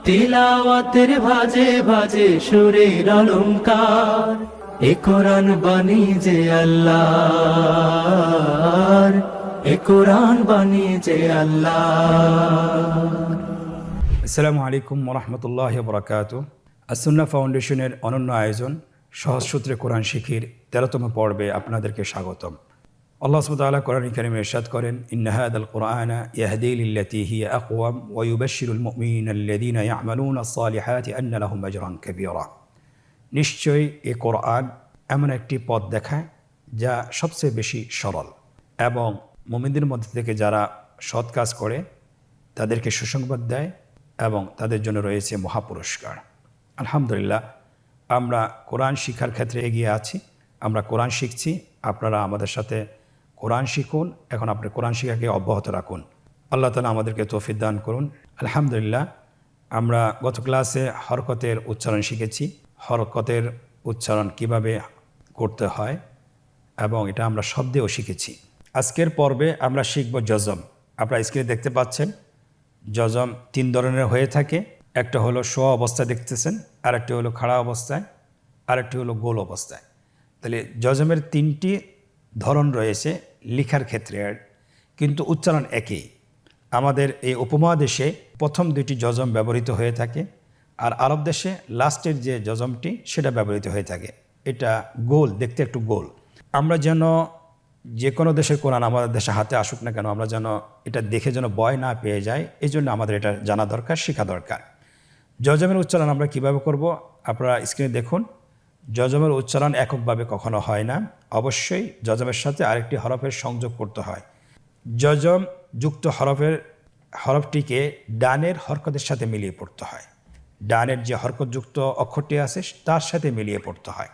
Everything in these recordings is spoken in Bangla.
তিলাওয়াতের ভাজে ভাজে সুরের অলংকার, এ কোরআন বাণী যে আল্লাহর, এ কোরআন বাণী যে আল্লাহর। আসসালামু আলাইকুম ওরহমতুল্লাহ বরকাতুহ। আসুন্না ফাউন্ডেশনের অনন্য আয়োজন সহজ সূত্রে কোরআন শিখির 13তম পর্বে আপনাদেরকে স্বাগতম। আল্লাহ সুবহানাহু ওয়া তাআলা কোরআন কারীমে ইরশাদ করেন, ইন্না হাযাল কুরআনা ইয়াহদি লিল্লাতী হিয়া আকওয়াম ওয়া ইউবাশশিরুল মুমিনিনা আল্লাযীনা ইয়া'মালুনাস সালিহাতি আন্না লাহুম আজরান কাবীরা। নিশ্চয়ই এ কোরআন এমন একটি পথ দেখায় যা সবচেয়ে বেশি সরল, এবং মুমিনদের মধ্যে থেকে যারা সৎ কাজ করে তাদেরকে সুসংবাদ দেয় এবং তাদের জন্য রয়েছে মহাপুরস্কার। আলহামদুলিল্লাহ, আমরা কোরআন শিক্ষার ক্ষেত্রে এগিয়ে আছি। আমরা কোরআন শিখছি, আপনারা আমাদের সাথে কোরআন শিখুন। এখন আপনি কোরআন শিক্ষাকে অব্যাহত রাখুন। আল্লাহ তাআলা আমাদেরকে তৌফিক দান করুন। আলহামদুলিল্লাহ, আমরা গত ক্লাসে হরকতের উচ্চারণ শিখেছি। হরকতের উচ্চারণ কিভাবে করতে হয় এবং এটা আমরা শব্দেও শিখেছি। আজকের পর্বে আমরা শিখব জজম। আপনারা স্ক্রিনে দেখতে পাচ্ছেন, জজম 3 ধরনের হয়ে থাকে। একটা হলো শোয়া অবস্থায় দেখতেছেন, আরেকটি হলো খাড়া অবস্থায়, আরেকটি হলো গোল অবস্থায়। তাহলে জজমের 3টি ধরন রয়েছে লেখার ক্ষেত্রে, কিন্তু উচ্চারণ একই। আমাদের এই উপমহাদেশে প্রথম 2টি জজম ব্যবহৃত হয়ে থাকে, আর আরব দেশে লাস্টের যে জজমটি সেটা ব্যবহৃত হয়ে থাকে। এটা গোল, দেখতে একটু গোল। আমরা যেন যে কোনো দেশের কোরআন আমাদের দেশে হাতে আসুক না কেন, আমরা যেন এটা দেখে যেন ভয় না পেয়ে যাই, এই জন্য আমাদের এটা জানা দরকার, শেখা দরকার। জজমের উচ্চারণ আমরা কিভাবে করব আপনারা স্ক্রিনে দেখুন। জজমের উচ্চারণ এককভাবে কখনো হয় না, অবশ্যই জজমের সাথে আরেকটি হরফের সংযোগ করতে হয়। জজম যুক্ত হরফটিকে ডানের হরকতের সাথে মিলিয়ে পড়তে হয়। ডানের যে হরকতযুক্ত অক্ষরটি আছে তার সাথে মিলিয়ে পড়তে হয়।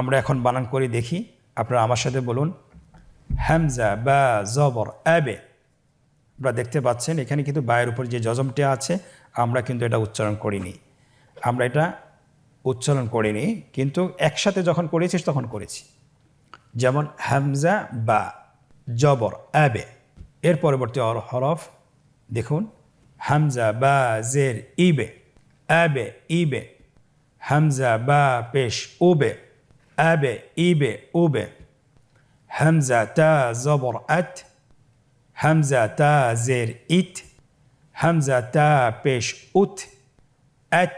আমরা এখন বানান করে দেখি, আপনারা আমার সাথে বলুন। হামজা বা জবর আবে। আপনারা দেখতে পাচ্ছেন এখানে কিন্তু বায়ের উপর যে জজমটি আছে আমরা কিন্তু এটা উচ্চারণ করিনি। আমরা এটা উচ্চারণ করিনি, কিন্তু একসাথে যখন করেছি তখন করেছি। যেমন হামজা বা জবর আবে। এর পরবর্তী হরফ দেখুন, হামজা বা জের ইবে, আবে ইবে। হামজা বা পেশ উবে, আবে ইবে উবে। হামজা তা জবর আত, হামজা তা জের ইত। হামজা তা পেশ উত, আত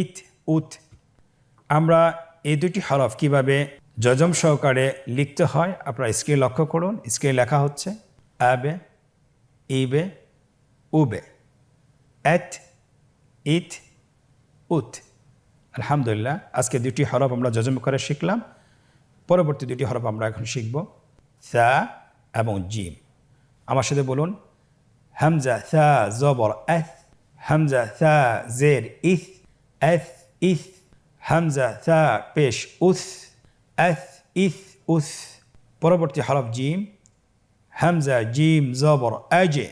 ইত উত। আমরা এই 2টি হরফ কিভাবে জজম সহকারে লিখতে হয় আপনারা স্ক্রিনে লক্ষ্য করুন। স্ক্রিনে লেখা হচ্ছে আবে ইবে উবে, আত ইত উত। আলহামদুলিল্লাহ, আজকে 2টি হরফ আমরা জজম করে শিখলাম। পরবর্তী 2টি হরফ আমরা এখন শিখব, সা এবং জিম। আমার সাথে বলুন, হামজা সা জবর আথ, হামজা সা জের ইথ, আথ ইথ। হামজা সা পেশ উস, আথ ইথ উস। পরবর্তী হরফ জিম, হামজা জিম জবর আজে,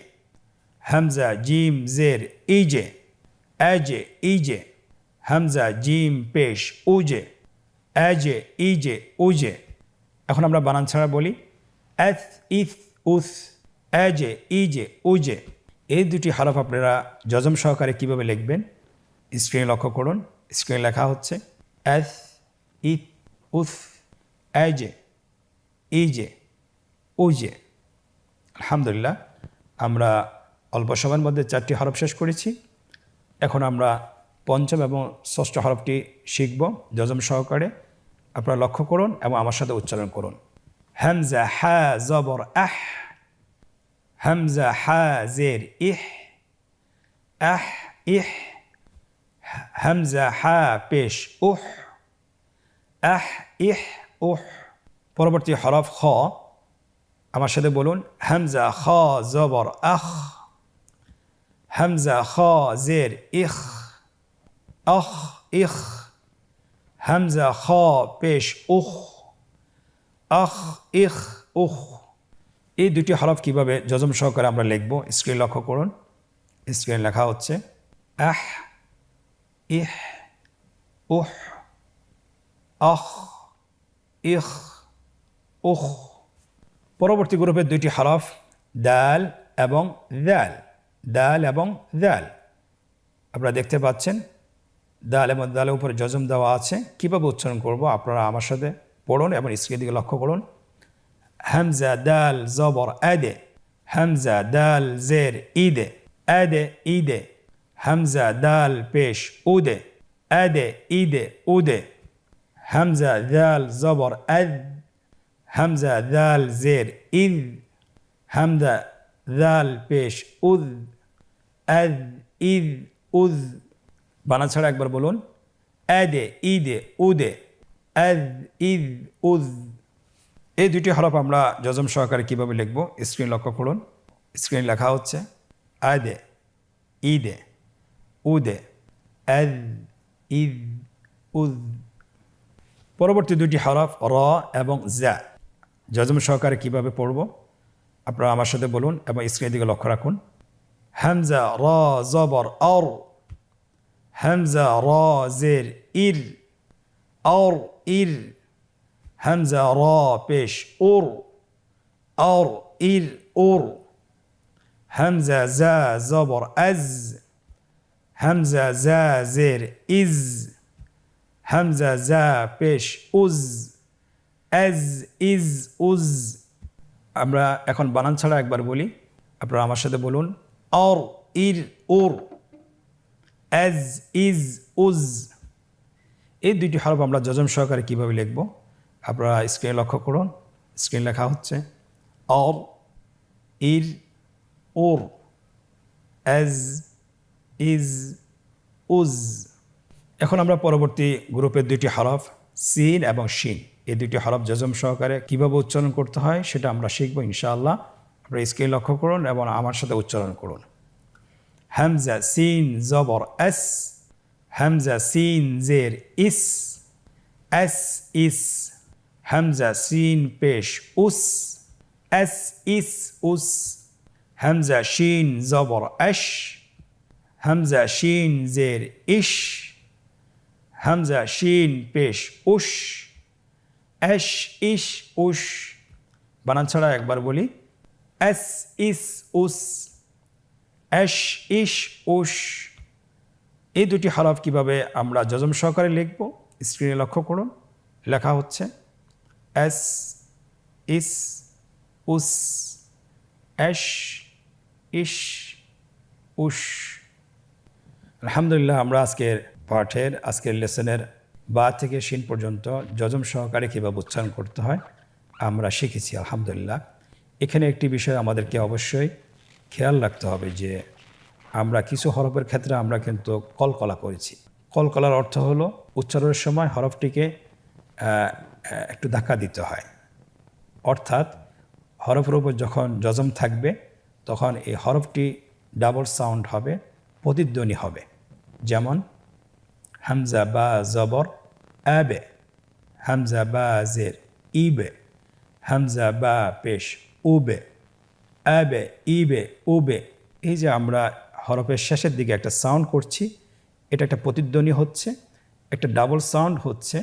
হামজা জিম জের ইজে, আজে ইজে। হামজা জিম পেশ উজে, আজে ইজে উজে। এখন আমরা বানান ছাড়া বলি, আথ ইথ উস, আজে ইজে উজে। এই 2টি হরফ আপনারা জজম সহকারে কিভাবে লিখবেন স্ক্রিনে লক্ষ্য করুন। স্ক্রিনে লেখা হচ্ছে আথ ইথ উস, আজে ইজে উজে। আলহামদুলিল্লাহ, আমরা অল্প সময়ের মধ্যে 4টি হরফ শেষ করেছি। এখন আমরা 5ম এবং 6ষ্ঠ হরফটি শিখব জজম সহকারে। আপনারা লক্ষ্য করুন এবং আমার সাথে উচ্চারণ করুন। হামজা হা জবর আহ, হামজা হা জের ইহ, আহ ইহ। হামজা হা পেশ উহ, আহ ইহ উহ। পরবর্তী হরফ খ। আমার সাথে বলুন, হামজা খ জবর আখ, হামজা খ জের ইখ, আখ ইখ। হামজা খ পেশ উখ, আখ ইখ উখ। এই 2টি হরফ কিভাবে জজম সহকারে আমরা লিখব স্ক্রিনে লক্ষ্য করুন। স্ক্রিনে লেখা হচ্ছে আহ ইহ উহ, আখ ইখ উখ। পরবর্তী গ্রুপের 2টি হরফ দাল এবং দাল, দাল এবং দাল। আপনারা দেখতে পাচ্ছেন দাল এবং দালের উপরে জজম দেওয়া আছে। কীভাবে উচ্চারণ করব আপনারা আমার সাথে পড়ুন এবং স্ক্রিনের দিকে লক্ষ্য করুন। হামজা দাল জবর আদে, হামজা দাল জের ইদে, আদে ইদে, হামজা দাল পেশ উদে, আদে ইদে উদে, হামজা দাল জবর আদ, হামজা দাল জের ইদ, হামজা দাল পেশ উদ, আদ ইদ উদ। বানান ছাড়া একবার বলুন, আদে ইদে উদে, আদ ইদ উদ। এই দুটি হরফ আমরা জজম সহকারে কীভাবে লিখব স্ক্রিন লক্ষ্য করুন। স্ক্রিন লেখা হচ্ছে আদে ইদে উদে, আদ ইদ উদ। পরবর্তী দুটি হরফ র এবং জা জজম সহকারে কীভাবে পড়ব আপনারা আমার সাথে বলুন এবং স্ক্রিনের দিকে লক্ষ্য রাখুন। হামজা র জবর আর, হামজা র জের ইর, আর ইর, হামজা র পেশ উর, আর ইর উর, হামজা জা জবর আজ, হামজা জা জের ইজ, হামজা জা পেশ উজ, আজ ইজ উজ। আমরা এখন বানান ছাড়া একবার বলি, আপনারা আমার সাথে বলুন আর ইর উর, আজ ইজ উজ। এই দুইটি হরফ আমরা জজম সহকারে কীভাবে লিখব আপনারা স্ক্রিনে লক্ষ্য করুন। স্ক্রিন লেখা হচ্ছে আর ইর উর, আজ ইজ উজ। এখন আমরা পরবর্তী গ্রুপের দুইটি হরফ সিন এবং শিন, এই দুইটি হরফ জজম সহকারে কীভাবে উচ্চারণ করতে হয় সেটা আমরা শিখব ইনশাআল্লাহ। আপনারা স্ক্রিন লক্ষ্য করুন এবং আমার সাথে উচ্চারণ করুন। হামজা সিন জবর এস, হামজা সিন জের ইস, এস ইস, হামজা সিন পেশ উস, এস ইস উস, হামজা শিন জবর এশ, হামজা শিন জের ইশ, হামজা শিন পেশ উশ, এশ ইশ উশ। বানান ছাড়া একবার বলি, এস ইস উস, এশ ইশ উশ। এই দুটি হরফ কিভাবে আমরা জজম সহকারে লিখব স্ক্রিনে লক্ষ্য করুন। লেখা হচ্ছে এস ইস উস, এশ ইশ উশ। আলহামদুলিল্লাহ, আমরা আজকের লেসনের বা থেকে শিন পর্যন্ত জজম সহকারে কীভাবে উচ্চারণ করতে হয় আমরা শিখেছি আলহামদুলিল্লাহ। এখানে একটি বিষয় আমাদেরকে অবশ্যই খেয়াল রাখতে হবে যে আমরা কিছু হরফের ক্ষেত্রে আমরা কিন্তু কলকলা করেছি। কলকলার অর্থ হলো উচ্চারণের সময় হরফটিকে একটু ধাক্কা দিতে হয়, অর্থাৎ হরফের উপর যখন জজম থাকবে তখন এই হরফটি ডাবল সাউন্ড হবে, প্রতিধ্বনি হবে। যেমন হামজা বা জবর আবে, হামজা বা জের ইবে, হামজা বা পেশ উবে, আবে ইবে উবে। এই যে আমরা হরফের শেষের দিকে একটা সাউন্ড করছি, এটা একটা প্রতিধ্বনি হচ্ছে, একটা ডাবল সাউন্ড হচ্ছে,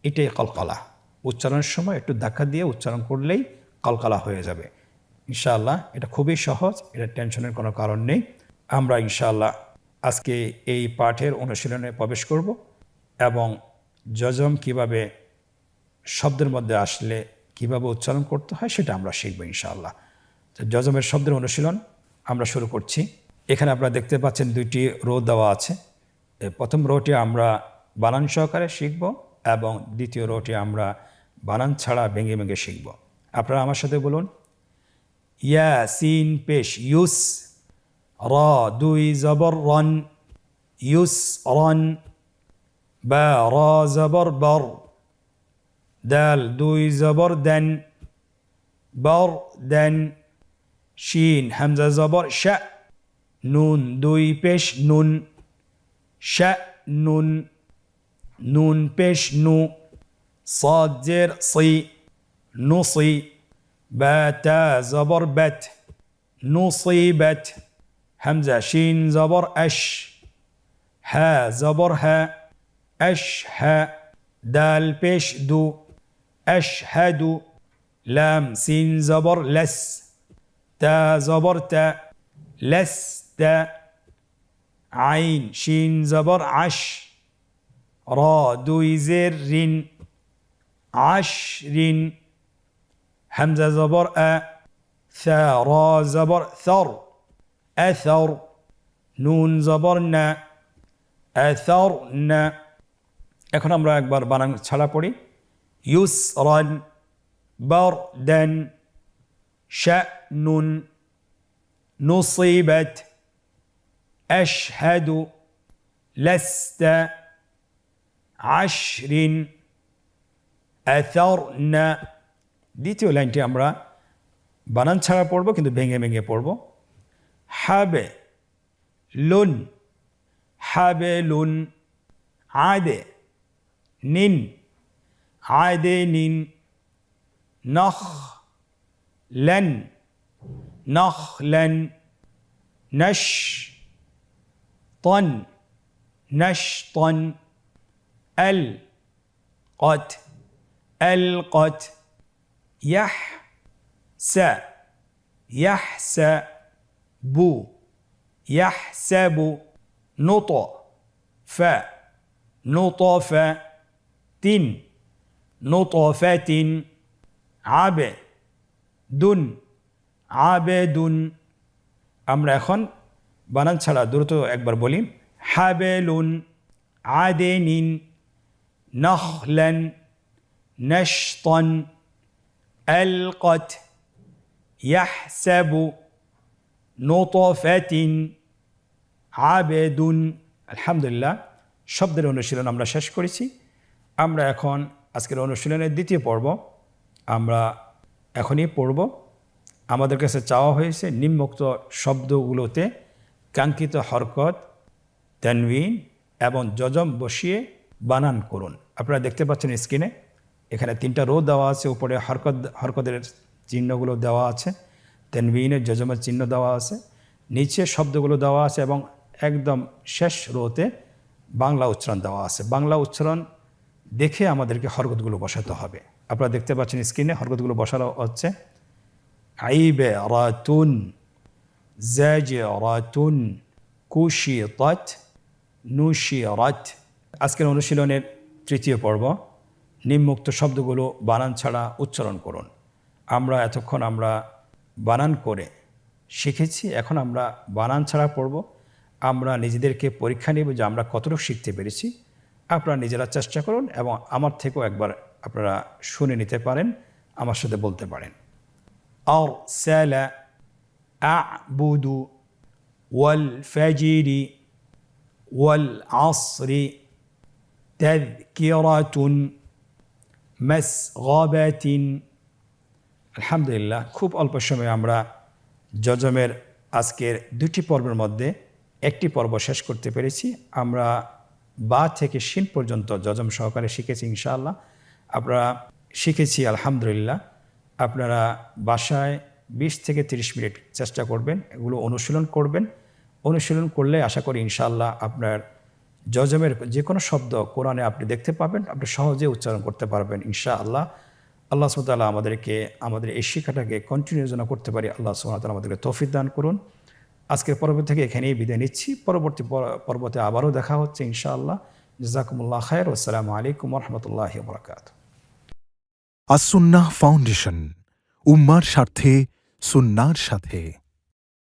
এটাই কলকলা। উচ্চারণের সময় একটু ধাক্কা দিয়ে উচ্চারণ করলেই কলকলা হয়ে যাবে ইনশাআল্লাহ। এটা খুবই সহজ, এটা টেনশনের কোনো কারণ নেই। আমরা ইনশাআল্লাহ আজকে এই পাঠের অনুশীলনে প্রবেশ করব এবং জজম কিভাবে শব্দের মধ্যে আসলে কিভাবে উচ্চারণ করতে হয় সেটা আমরা শিখব ইনশাআল্লাহ। তো জজমের শব্দের অনুশীলন আমরা শুরু করছি। এখানে আপনারা দেখতে পাচ্ছেন দুইটি রো দেওয়া আছে। প্রথম রোটি আমরা বানান সহকারে শিখব এবং দ্বিতীয় রোটি আমরা বানান ছাড়া ভেঙে ভেঙে শিখব। আপনারা আমার সাথে বলুন, ইয়া সিন পেশ ইউস, র দুই জবর রন, ইউস রন, বা র জবর বর, দাল দুই জবর দেন, বর দেন, শিন হামজা জবর শা, নুন দুই পেশ নুন, শা নুন, নুন পেশ নু, صاد জের সি, নুসি, বা তা জবর বেত, নুসিবাত, হামজা শিন জবর আশ, হা জবর হা, আশ হা, দাল পেশ দু, আশহাদু, লাম সিন জবর লস, তা জবর তা, লসতা, আইন শিন জবর আশ র দুই জের রিন আশ রিন হামজা জবর আ থা র জবর থর আথর নুন জবর না আথর না। এখন আমরা একবার বানান ছাড়া পড়ি ইউসরান বারদান শা'নুন নুসিবাত আশহাদু লাস্তা আশরিন আথরনা। দ্বিতীয় লাইনটি আমরা বানান ছাড়া পড়ব কিন্তু ভেঙে ভেঙে পড়ব হাবে লুন হাবে লুন আদে নিন আদে নিন নখ লেন নখ লেন নশ তন নশ তন এল কত এল কত ইয়াহ সা ইয়াহ সা বু ইয়াহ সাবু নুত ফা নুতফ তিন নুতফাতিন আবে দুন আবেদুন। আমরা এখন বানান ছাড়া দ্রুত একবার বলি হাবেলুন আদেনিন নখলান নশতন আলকত ইয়াহসাবু নুতফাতিন আবেদুন। আলহামদুলিল্লাহ, শব্দের অনুশীলন আমরা শেষ করেছি। আমরা এখন আজকের অনুশীলনের দ্বিতীয় পর্ব আমরা এখনই পড়ব। আমাদের কাছে চাওয়া হয়েছে নিম্নোক্ত শব্দগুলোতে কাঙ্ক্ষিত হরকত তানবিন এবং যজম বসিয়ে বানান করুন। আপনারা দেখতে পাচ্ছেন স্ক্রিনে এখানে 3টা রো দেওয়া আছে, উপরে হরকতের চিহ্নগুলো দেওয়া আছে, তানবিনের যজমের চিহ্ন দেওয়া আছে, নিচে শব্দগুলো দেওয়া আছে এবং একদম শেষ রোতে বাংলা উচ্চারণ দেওয়া আছে। বাংলা উচ্চারণ দেখে আমাদেরকে হরকতগুলো বসাতে হবে। আপনারা দেখতে পাচ্ছেন স্ক্রিনে হরকতগুলো বসানো হচ্ছে আইবে রাতুন জাজে রাতুন কুশিতাত নুশিরাত। আজকের অনুশীলনের তৃতীয় পর্ব নিম্নোক্ত শব্দগুলো বানান ছাড়া উচ্চারণ করুন। আমরা এতক্ষণ আমরা বানান করে শিখেছি, এখন আমরা বানান ছাড়া পড়ব। আমরা নিজেদেরকে পরীক্ষা নেব যে আমরা কতটুকু শিখতে পেরেছি। আপনারা নিজেরা চেষ্টা করুন এবং আমার থেকেও একবার আপনারা শুনে নিতে পারেন, আমার সাথে বলতে পারেন। আরসালা আ'বুদু ওয়াল ফাজরি ওয়াল আসরি তাযকিরাতুন মাসগাবাতিন। আলহামদুলিল্লাহ, খুব অল্প সময়ে আমরা যজমের আজকের 2টি পর্বের মধ্যে একটি পর্ব শেষ করতে পেরেছি। আমরা বা থেকে শিন পর্যন্ত যজম সহকারে শিখেছি ইনশাআল্লাহ। আপনারা শিখেছি আলহামদুলিল্লাহ। আপনারা বাসায় 20 থেকে 30 মিনিট চেষ্টা করবেন, এগুলো অনুশীলন করবেন। অনুশীলন করলে আশা করি ইনশাআল্লাহ আপনার যজমের যে কোনো শব্দ কোরআনে আপনি দেখতে পাবেন, আপনি সহজে উচ্চারণ করতে পারবেন ইনশাআল্লাহ। আল্লাহ সুবহানাহু ওয়া তাআলা আমাদেরকে আমাদের এই শিক্ষাটাকে কন্টিনিউ যেন করতে পারি আল্লাহ সুবহানাহু ওয়া তাআলা আমাদেরকে তৌফিক দান করুন। আজকের পর্ব থেকে এখানেই বিদায় নিচ্ছি। পরবর্তী পর্বতে আবারও দেখা হচ্ছে ইনশাআল্লাহ। জাযাকুমুল্লাহ খায়র। আসসালামু আলাইকুম ওয়া রাহমাতুল্লাহি ওয়া বারাকাতুহু। আস-সুন্নাহ ফাউন্ডেশন, উম্মার স্বার্থে সুন্নাহর সাথে।